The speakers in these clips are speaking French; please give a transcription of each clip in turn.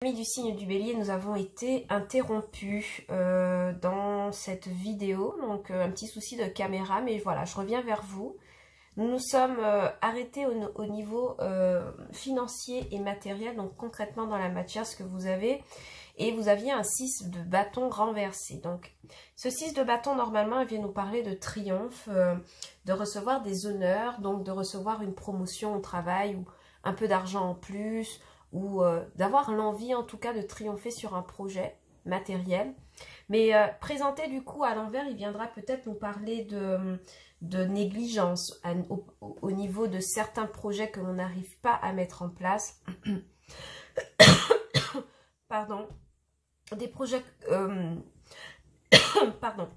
Amis du signe du Bélier, nous avons été interrompus dans cette vidéo, donc un petit souci de caméra, mais voilà, je reviens vers vous. Nous nous sommes arrêtés au niveau financier et matériel, donc concrètement dans la matière, ce que vous avez, et vous aviez un 6 de bâton renversé. Donc ce 6 de bâton, normalement, il vient nous parler de triomphe, de recevoir des honneurs, donc de recevoir une promotion au travail ou un peu d'argent en plus, ou d'avoir l'envie en tout cas de triompher sur un projet matériel. Mais présenté du coup à l'envers, il viendra peut-être nous parler de négligence au niveau de certains projets que l'on n'arrive pas à mettre en place. Pardon. Des projets... pardon.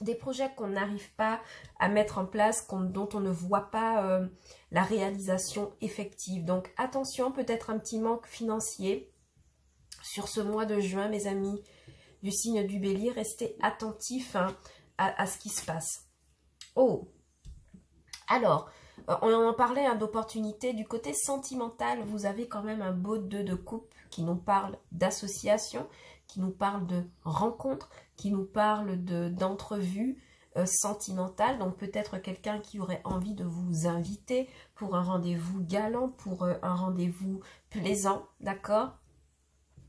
Des projets qu'on n'arrive pas à mettre en place, dont on ne voit pas la réalisation effective. Donc attention, peut-être un petit manque financier sur ce mois de juin, mes amis du signe du Bélier. Restez attentifs à ce qui se passe. Oh, alors, on en parlait d'opportunités. Du côté sentimental, vous avez quand même un beau 2 de coupe qui nous parle d'association, qui nous parle de rencontre, qui nous parle d'entrevues sentimentales. Donc peut-être quelqu'un qui aurait envie de vous inviter pour un rendez-vous galant, pour un rendez-vous plaisant, d'accord?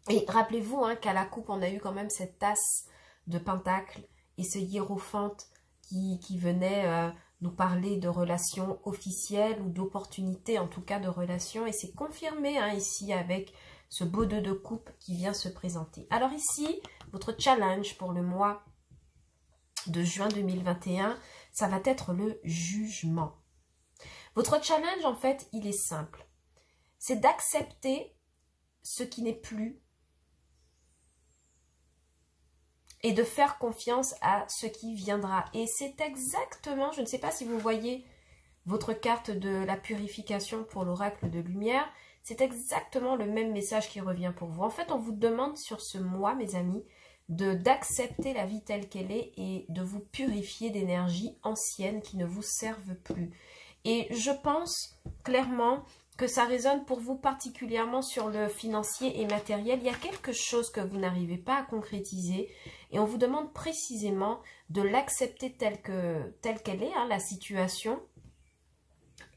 Et rappelez-vous qu'à la coupe, on a eu quand même cette tasse de pentacle et ce hiérophante qui venait nous parler de relations officielles ou d'opportunités, en tout cas de relations. Et c'est confirmé ici avec ce beau 2 de coupe qui vient se présenter. Alors ici, votre challenge pour le mois de juin 2021, ça va être le jugement. Votre challenge, en fait, il est simple. C'est d'accepter ce qui n'est plus et de faire confiance à ce qui viendra. Et c'est exactement, je ne sais pas si vous voyez votre carte de la purification pour l'oracle de lumière, c'est exactement le même message qui revient pour vous. En fait, on vous demande sur ce mois, mes amis, d'accepter la vie telle qu'elle est et de vous purifier d'énergies anciennes qui ne vous servent plus. Et je pense clairement que ça résonne pour vous particulièrement sur le financier et matériel. Il y a quelque chose que vous n'arrivez pas à concrétiser et on vous demande précisément de l'accepter telle qu'elle est, la situation,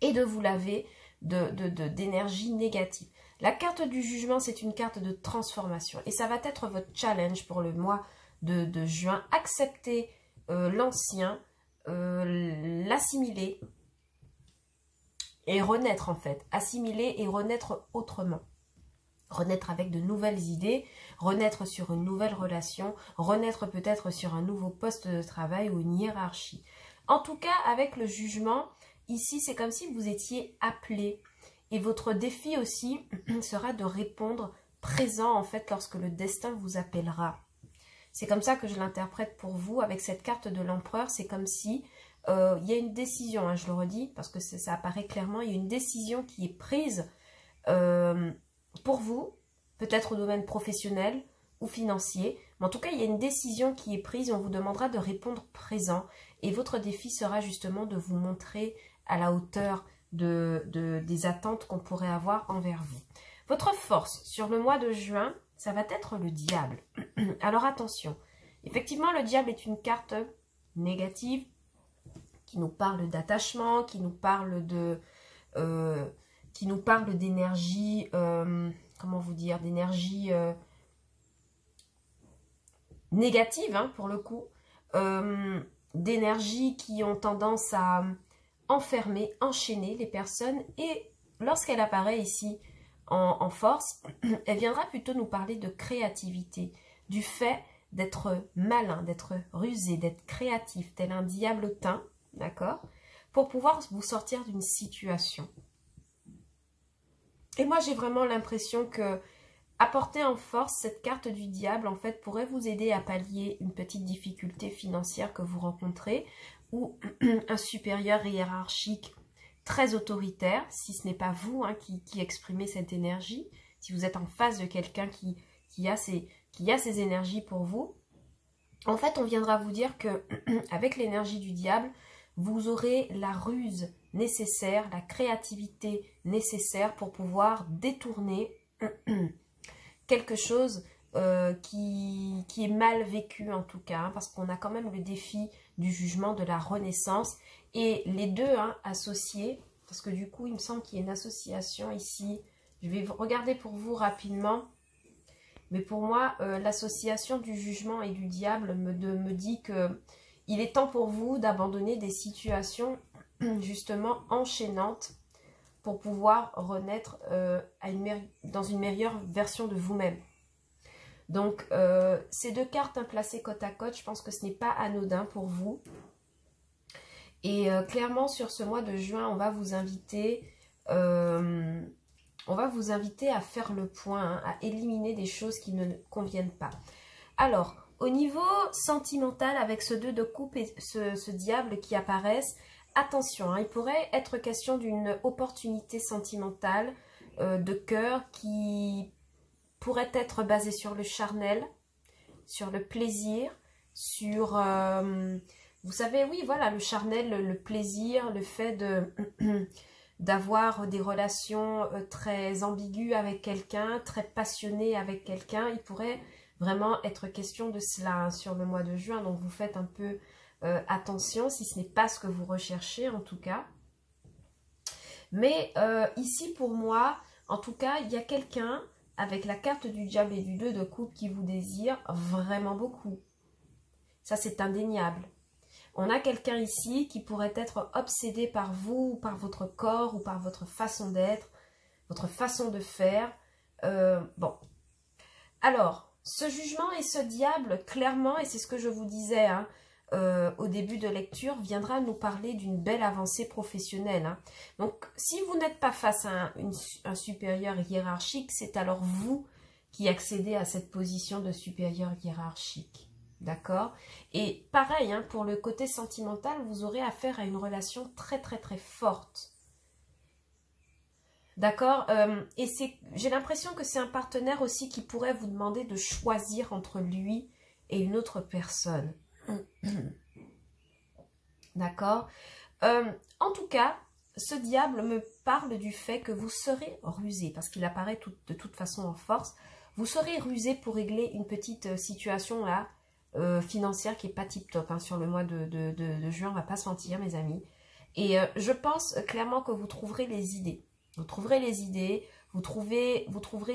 et de vous laver d'énergie négative. La carte du jugement, c'est une carte de transformation et ça va être votre challenge pour le mois de juin. Accepter l'ancien, l'assimiler et renaître en fait. Assimiler et renaître autrement. Renaître avec de nouvelles idées, renaître sur une nouvelle relation, renaître peut-être sur un nouveau poste de travail ou une hiérarchie. En tout cas, avec le jugement, ici, c'est comme si vous étiez appelé. Et votre défi aussi sera de répondre présent, en fait, lorsque le destin vous appellera. C'est comme ça que je l'interprète pour vous. Avec cette carte de l'empereur, c'est comme si il y a une décision, je le redis, parce que ça apparaît clairement, il y a une décision qui est prise pour vous, peut-être au domaine professionnel ou financier. Mais en tout cas, il y a une décision qui est prise et on vous demandera de répondre présent. Et votre défi sera justement de vous montrer à la hauteur des attentes qu'on pourrait avoir envers vous. Votre force sur le mois de juin, ça va être le diable. Alors attention, effectivement le diable est une carte négative qui nous parle d'attachement, qui nous parle d'énergie, comment vous dire, d'énergie négative pour le coup, d'énergie qui ont tendance à enfermer, enchaîner les personnes et lorsqu'elle apparaît ici en force, elle viendra plutôt nous parler de créativité, du fait d'être malin, d'être rusé, d'être créatif, tel un diablotin, d'accord, pour pouvoir vous sortir d'une situation. Et moi, j'ai vraiment l'impression que apporter en force cette carte du diable, en fait, pourrait vous aider à pallier une petite difficulté financière que vous rencontrez ou un supérieur hiérarchique très autoritaire, si ce n'est pas vous qui exprimez cette énergie, si vous êtes en face de quelqu'un qui a ces énergies pour vous. En fait, on viendra vous dire que avec l'énergie du diable, vous aurez la ruse nécessaire, la créativité nécessaire pour pouvoir détourner quelque chose qui est mal vécu en tout cas, hein, parce qu'on a quand même le défi du jugement, de la renaissance, et les deux hein, associés, parce que du coup il me semble qu'il y a une association ici, je vais regarder pour vous rapidement, mais pour moi l'association du jugement et du diable me dit que il est temps pour vous d'abandonner des situations justement enchaînantes pour pouvoir renaître dans une meilleure version de vous-même. Donc, ces deux cartes placées côte à côte, je pense que ce n'est pas anodin pour vous. Et clairement, sur ce mois de juin, on va vous inviter à faire le point, hein, à éliminer des choses qui ne conviennent pas. Alors, au niveau sentimental, avec ce 2 de coupe et ce diable qui apparaissent, attention, hein, il pourrait être question d'une opportunité sentimentale de cœur qui pourrait être basée sur le charnel, sur le plaisir, sur, vous savez, oui, voilà, le charnel, le plaisir, le fait d'avoir des relations très ambiguës avec quelqu'un, très passionnées avec quelqu'un. Il pourrait vraiment être question de cela hein, sur le mois de juin. Donc, vous faites un peu attention si ce n'est pas ce que vous recherchez en tout cas. Mais ici, pour moi, en tout cas, il y a quelqu'un avec la carte du diable et du 2 de coupe qui vous désire vraiment beaucoup. Ça, c'est indéniable. On a quelqu'un ici qui pourrait être obsédé par vous, ou par votre corps, ou par votre façon d'être, votre façon de faire. Bon. Alors, ce jugement et ce diable, clairement, et c'est ce que je vous disais hein, au début de lecture, viendra nous parler d'une belle avancée professionnelle. Hein. Donc, si vous n'êtes pas face à un supérieur hiérarchique, c'est alors vous qui accédez à cette position de supérieur hiérarchique. D'accord? Et pareil, hein, pour le côté sentimental, vous aurez affaire à une relation très très très forte. D'accord? Et j'ai l'impression que c'est un partenaire aussi qui pourrait vous demander de choisir entre lui et une autre personne. D'accord? En tout cas, ce diable me parle du fait que vous serez rusé, parce qu'il apparaît de toute façon en force. Vous serez rusé pour régler une petite situation là, financière qui n'est pas tip top hein, sur le mois de juin, on ne va pas se mentir mes amis. Et je pense clairement que vous trouverez les idées. Vous trouverez les idées, vous trouverez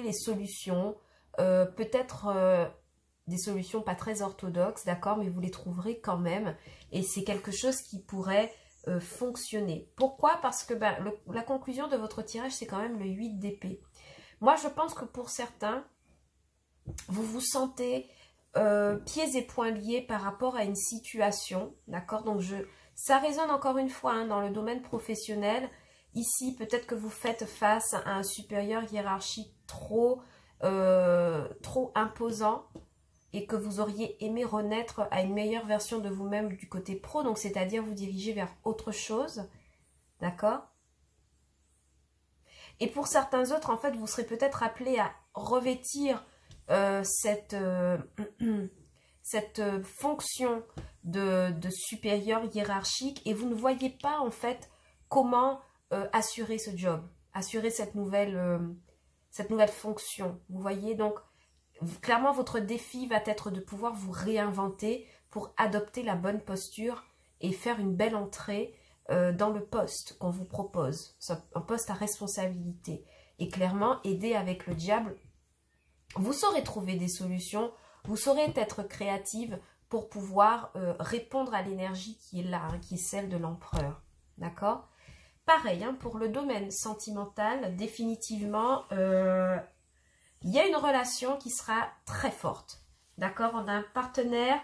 les solutions, peut-être des solutions pas très orthodoxes, d'accord, mais vous les trouverez quand même. Et c'est quelque chose qui pourrait fonctionner. Pourquoi? Parce que la conclusion de votre tirage, c'est quand même le 8 d'épée. Moi, je pense que pour certains, vous vous sentez pieds et poings liés par rapport à une situation, d'accord? Donc, ça résonne encore une fois hein, dans le domaine professionnel. Ici, peut-être que vous faites face à un supérieur hiérarchique trop imposant et que vous auriez aimé renaître à une meilleure version de vous-même du côté pro, donc c'est-à-dire vous diriger vers autre chose, d'accord? Et pour certains autres, en fait, vous serez peut-être appelé à revêtir cette fonction de supérieur hiérarchique et vous ne voyez pas, en fait, comment assurer ce job, assurer cette nouvelle fonction. Vous voyez, donc, clairement, votre défi va être de pouvoir vous réinventer pour adopter la bonne posture et faire une belle entrée dans le poste qu'on vous propose, un poste à responsabilité. Et clairement, aider avec le diable, vous saurez trouver des solutions, vous saurez être créative pour pouvoir répondre à l'énergie qui est là, hein, qui est celle de l'empereur. D'accord? Pareil, hein, pour le domaine sentimental, définitivement, il y a une relation qui sera très forte. D'accord? On a un partenaire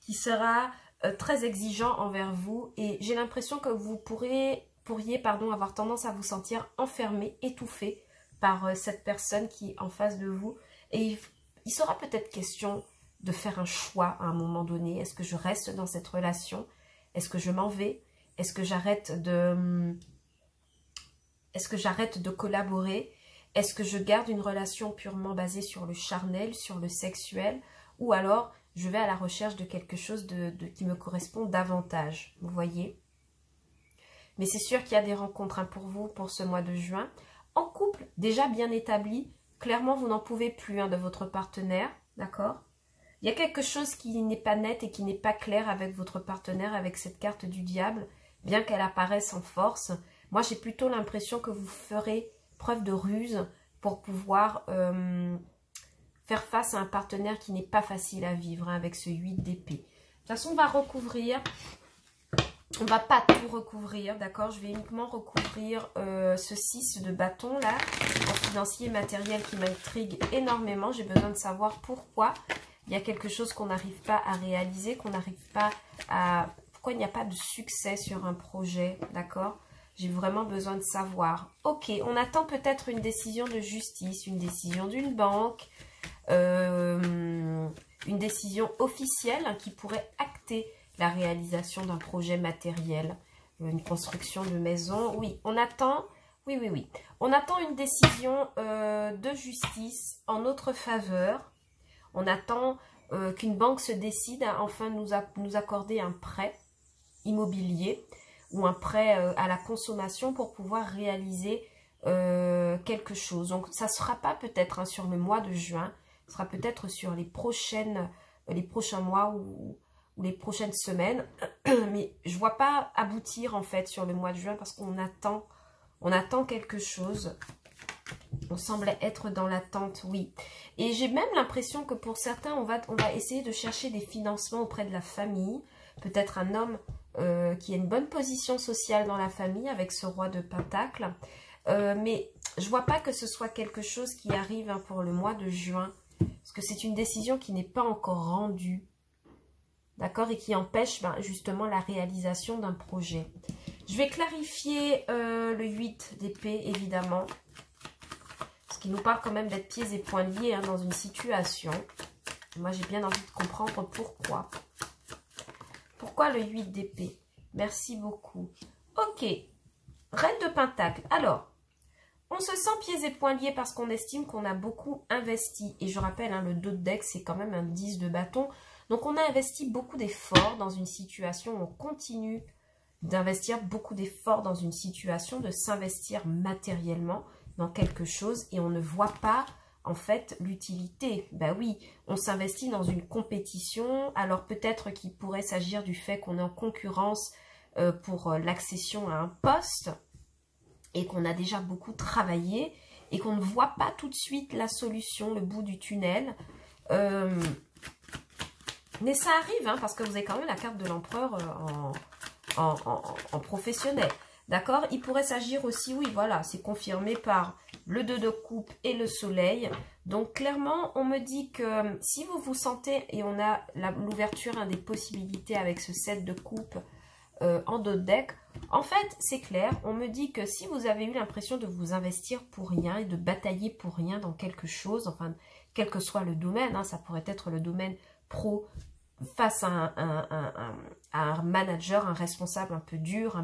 qui sera très exigeant envers vous et j'ai l'impression que vous pourriez avoir tendance à vous sentir enfermé, étouffé par cette personne qui est en face de vous. Et il sera peut-être question de faire un choix à un moment donné. Est-ce que je reste dans cette relation? Est-ce que je m'en vais? Est-ce que j'arrête de collaborer? Est-ce que je garde une relation purement basée sur le charnel, sur le sexuel? Ou alors, je vais à la recherche de quelque chose qui me correspond davantage, vous voyez? Mais c'est sûr qu'il y a des rencontres hein, pour vous, pour ce mois de juin. En couple, déjà bien établi, clairement, vous n'en pouvez plus de votre partenaire, d'accord? Il y a quelque chose qui n'est pas net et qui n'est pas clair avec votre partenaire, avec cette carte du diable, bien qu'elle apparaisse en force. Moi, j'ai plutôt l'impression que vous ferez preuve de ruse pour pouvoir faire face à un partenaire qui n'est pas facile à vivre avec ce 8 d'épée. De toute façon, on va recouvrir. On va pas tout recouvrir, d'accord? Je vais uniquement recouvrir ce 6 de bâton là, en financier et matériel qui m'intrigue énormément. J'ai besoin de savoir pourquoi il y a quelque chose qu'on n'arrive pas à réaliser, qu'on n'arrive pas à... Pourquoi il n'y a pas de succès sur un projet, d'accord? J'ai vraiment besoin de savoir. Ok, on attend peut-être une décision de justice, une décision d'une banque, une décision officielle qui pourrait acter la réalisation d'un projet matériel, une construction de maison. Oui, on attend, oui. On attend une décision de justice en notre faveur. On attend qu'une banque se décide à enfin nous accorder un prêt immobilier ou un prêt à la consommation pour pouvoir réaliser quelque chose. Donc, ça ne sera pas peut-être sur le mois de juin, ce sera peut-être sur les prochains mois ou les prochaines semaines. Mais je ne vois pas aboutir en fait sur le mois de juin parce qu'on attend quelque chose. On semble être dans l'attente, oui. Et j'ai même l'impression que pour certains, on va essayer de chercher des financements auprès de la famille. Peut-être un homme qui a une bonne position sociale dans la famille avec ce roi de Pentacle. Mais je ne vois pas que ce soit quelque chose qui arrive pour le mois de juin. Parce que c'est une décision qui n'est pas encore rendue. D'accord? Et qui empêche justement la réalisation d'un projet. Je vais clarifier le 8 d'épée, évidemment. Parce qu'il nous parle quand même d'être pieds et poings liés dans une situation. Moi, j'ai bien envie de comprendre pourquoi. Pourquoi le 8 d'épée? Merci beaucoup. Ok. Reine de Pentacle. Alors, on se sent pieds et poings liés parce qu'on estime qu'on a beaucoup investi. Et je rappelle, le dos de deck, c'est quand même un 10 de bâton. Donc, on a investi beaucoup d'efforts dans une situation. On continue d'investir beaucoup d'efforts dans une situation, de s'investir matériellement dans quelque chose. Et on ne voit pas, en fait, l'utilité. Ben oui, on s'investit dans une compétition. Alors, peut-être qu'il pourrait s'agir du fait qu'on est en concurrence pour l'accession à un poste et qu'on a déjà beaucoup travaillé et qu'on ne voit pas tout de suite la solution, le bout du tunnel. Mais ça arrive, parce que vous avez quand même la carte de l'empereur en professionnel. D'accord? Il pourrait s'agir aussi, oui, voilà, c'est confirmé par le 2 de coupe et le soleil. Donc, clairement, on me dit que si vous vous sentez, et on a l'ouverture des possibilités avec ce 7 de coupe en dos de deck, en fait, c'est clair, on me dit que si vous avez eu l'impression de vous investir pour rien et de batailler pour rien dans quelque chose, enfin, quel que soit le domaine, ça pourrait être le domaine pro, face à un manager, un responsable un peu dur, un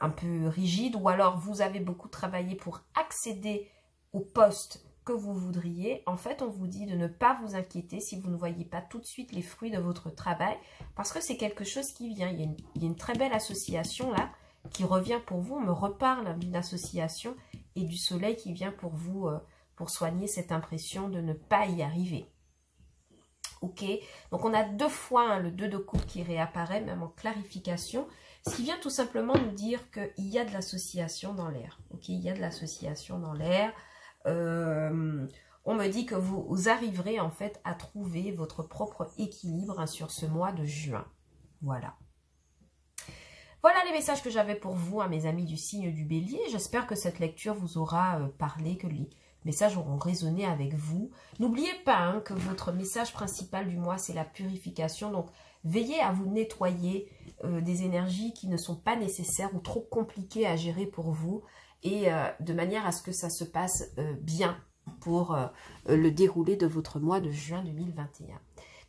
peu rigide, ou alors vous avez beaucoup travaillé pour accéder au poste que vous voudriez. En fait, on vous dit de ne pas vous inquiéter si vous ne voyez pas tout de suite les fruits de votre travail, parce que c'est quelque chose qui vient. Il y a une très belle association là, qui revient pour vous. On me reparle d'une association et du soleil qui vient pour vous, pour soigner cette impression de ne pas y arriver. Ok, donc on a deux fois le 2 de coupe qui réapparaît, même en clarification, ce qui vient tout simplement nous dire qu'il y a de l'association dans l'air. Ok, il y a de l'association dans l'air. On me dit que vous arriverez en fait à trouver votre propre équilibre sur ce mois de juin. Voilà. Voilà les messages que j'avais pour vous, mes amis du signe du bélier. J'espère que cette lecture vous aura parlé, que les messages auront résonné avec vous. N'oubliez pas que votre message principal du mois, c'est la purification. Donc, veillez à vous nettoyer des énergies qui ne sont pas nécessaires ou trop compliquées à gérer pour vous. Et de manière à ce que ça se passe bien pour le déroulé de votre mois de juin 2021.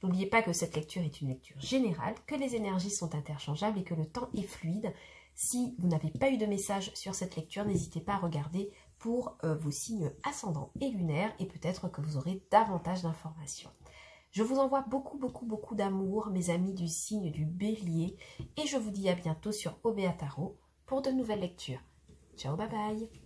N'oubliez pas que cette lecture est une lecture générale, que les énergies sont interchangeables et que le temps est fluide. Si vous n'avez pas eu de message sur cette lecture, n'hésitez pas à regarder pour vos signes ascendants et lunaires et peut-être que vous aurez davantage d'informations. Je vous envoie beaucoup, beaucoup, beaucoup d'amour, mes amis du signe du bélier, et je vous dis à bientôt sur Obéa Tarot pour de nouvelles lectures. Ciao, bye bye!